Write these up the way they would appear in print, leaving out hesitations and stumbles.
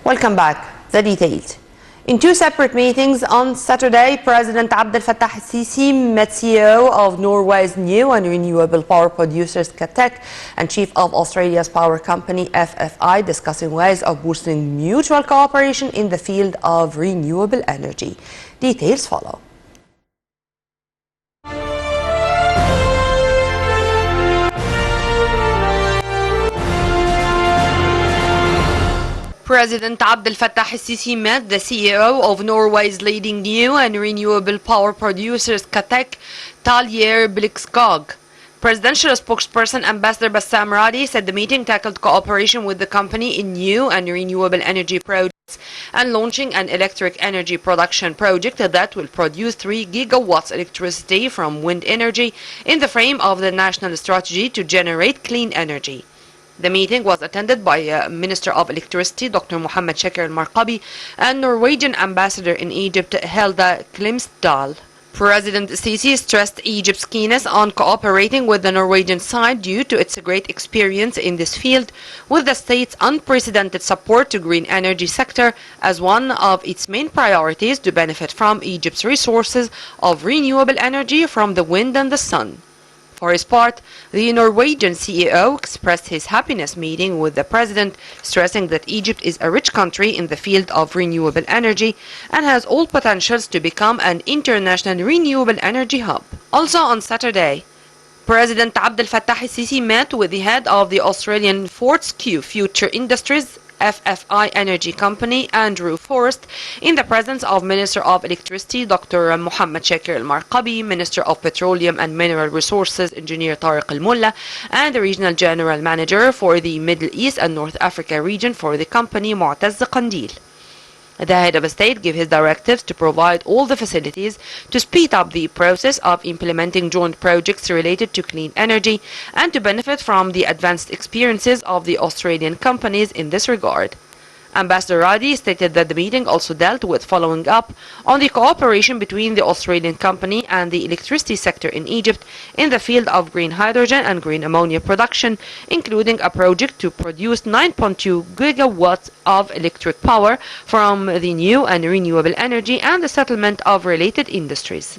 Welcome back. The details. In two separate meetings on Saturday, President Abdel Fattah el-Sisi met CEO of Norway's new and renewable power producers Catec and Chief of Australia's power company FFI, discussing ways of boosting mutual cooperation in the field of renewable energy. Details follow. President Abdel Fattah el-Sisi met the CEO of Norway's leading new and renewable power producers Catec, Taljer Bliksgog. Presidential spokesperson Ambassador Bassam Radi said the meeting tackled cooperation with the company in new and renewable energy projects and launching an electric energy production project that will produce 3 gigawatts electricity from wind energy in the frame of the national strategy to generate clean energy. The meeting was attended by Minister of Electricity Dr. Mohammed Shakir al-Marqabi and Norwegian Ambassador in Egypt Hilda Klimsdal. President Sisi stressed Egypt's keenness on cooperating with the Norwegian side due to its great experience in this field, with the state's unprecedented support to green energy sector as one of its main priorities to benefit from Egypt's resources of renewable energy from the wind and the sun. For his part, the Norwegian CEO expressed his happiness meeting with the president, stressing that Egypt is a rich country in the field of renewable energy and has all potentials to become an international renewable energy hub. Also on Saturday, President Abdel Fattah el-Sisi met with the head of the Australian Fortescue Future Industries FFI energy company, Andrew Forrest, in the presence of Minister of Electricity Dr. Mohammed Shakir al-Marqabi, Minister of Petroleum and Mineral Resources Engineer Tariq al-Mulla, and the Regional General Manager for the Middle East and North Africa region for the company, Mu'taz Qandil. The head of state gave his directives to provide all the facilities to speed up the process of implementing joint projects related to clean energy and to benefit from the advanced experiences of the Australian companies in this regard. Ambassador Radi stated that the meeting also dealt with following up on the cooperation between the Australian company and the electricity sector in Egypt in the field of green hydrogen and green ammonia production, including a project to produce 9.2 gigawatts of electric power from the new and renewable energy and the settlement of related industries.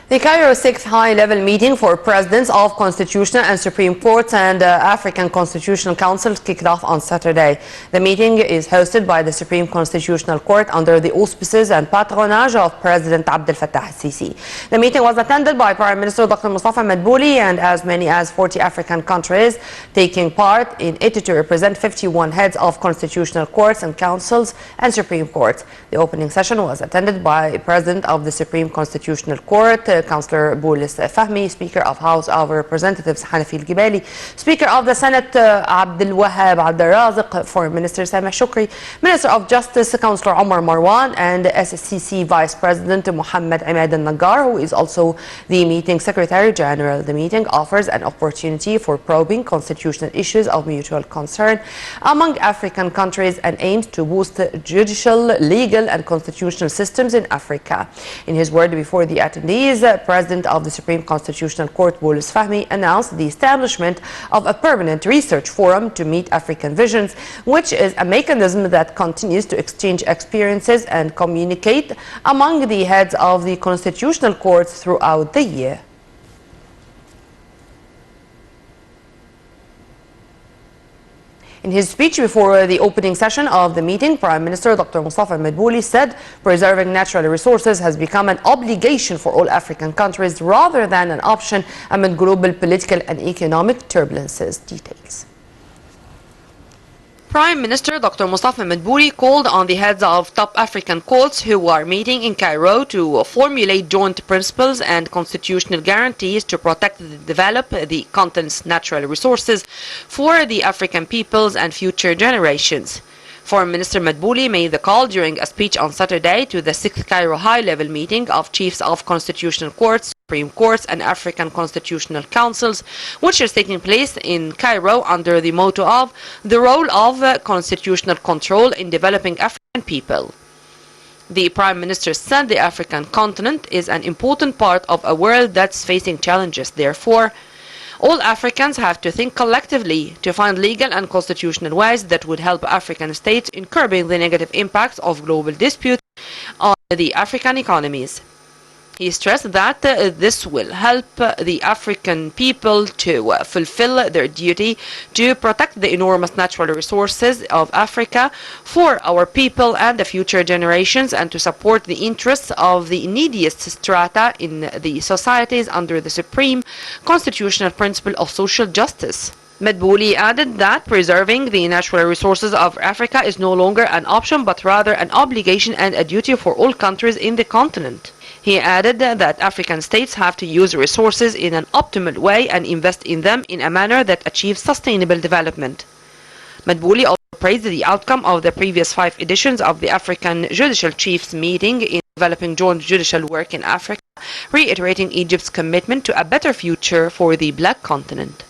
The Cairo 6th high-level meeting for presidents of constitutional and Supreme Courts and African Constitutional Councils kicked off on Saturday. The meeting is hosted by the Supreme Constitutional Court under the auspices and patronage of President Abdel Fattah el-Sisi. The meeting was attended by Prime Minister Dr. Mustafa Madbouli and as many as 40 African countries taking part in it to represent 51 heads of constitutional courts and councils and Supreme Courts. The opening session was attended by President of the Supreme Constitutional Court, Councillor Boulis Fahmi, Speaker of House of Representatives Hanafi al-Gibali, Speaker of the Senate Abdel Wahab Abdel Raziq, Foreign Minister Sameh Shukri, Minister of Justice Councillor Omar Marwan, and SSCC Vice President Mohammed Imad al-Nagar, who is also the meeting Secretary General. The meeting offers an opportunity for probing constitutional issues of mutual concern among African countries and aims to boost judicial, legal and constitutional systems in Africa. In his word before the attendees, President of the Supreme Constitutional Court Boulis Fahmi announced the establishment of a permanent research forum to meet African visions, which is a mechanism that continues to exchange experiences and communicate among the heads of the constitutional courts throughout the year. In his speech before the opening session of the meeting, Prime Minister Dr. Mustafa Madbouli said preserving natural resources has become an obligation for all African countries rather than an option amid global political and economic turbulences. Details. Prime Minister Dr. Mustafa Madbouli called on the heads of top African courts who are meeting in Cairo to formulate joint principles and constitutional guarantees to protect and develop the continent's natural resources for the African peoples and future generations. Foreign Minister Madbouli made the call during a speech on Saturday to the 6th Cairo high-level meeting of chiefs of constitutional courts, Supreme Courts and African Constitutional Councils, which is taking place in Cairo under the motto of the role of constitutional control in developing African people. The Prime Minister said the African continent is an important part of a world that's facing challenges. Therefore, all Africans have to think collectively to find legal and constitutional ways that would help African states in curbing the negative impacts of global disputes on the African economies. He stressed that this will help the African people to fulfill their duty to protect the enormous natural resources of Africa for our people and the future generations, and to support the interests of the neediest strata in the societies under the supreme constitutional principle of social justice. Medbouli added that preserving the natural resources of Africa is no longer an option but rather an obligation and a duty for all countries in the continent. He added that African states have to use resources in an optimal way and invest in them in a manner that achieves sustainable development. Medbouli also praised the outcome of the previous 5 editions of the African Judicial Chiefs meeting in developing joint judicial work in Africa, reiterating Egypt's commitment to a better future for the Black continent.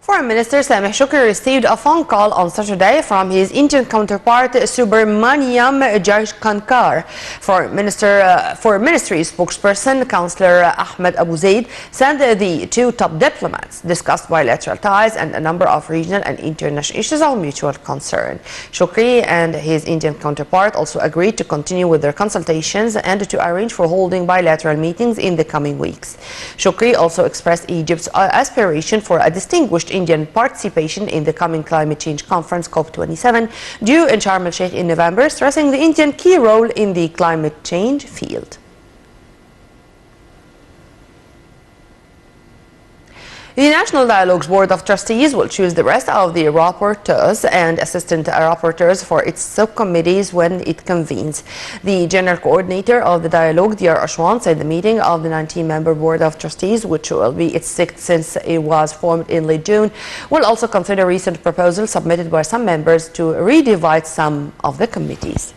Foreign Minister Sameh Shukri received a phone call on Saturday from his Indian counterpart Subramaniam Jaishankar. Foreign Ministry spokesperson Councillor Ahmed Abu Zaid said the two top diplomats discussed bilateral ties and a number of regional and international issues of mutual concern. Shukri and his Indian counterpart also agreed to continue with their consultations and to arrange for holding bilateral meetings in the coming weeks. Shukri also expressed Egypt's aspiration for a distinguished Indian participation in the coming climate change conference COP27 due in Sharm el-Sheikh in November, stressing the Indian key role in the climate change field. The National Dialogue's Board of Trustees will choose the rest of the rapporteurs and assistant rapporteurs for its subcommittees when it convenes. The General Coordinator of the Dialogue, Diyar Ashwan, said the meeting of the 19-member Board of Trustees, which will be its 6th since it was formed in late June, will also consider recent proposals submitted by some members to redivide some of the committees.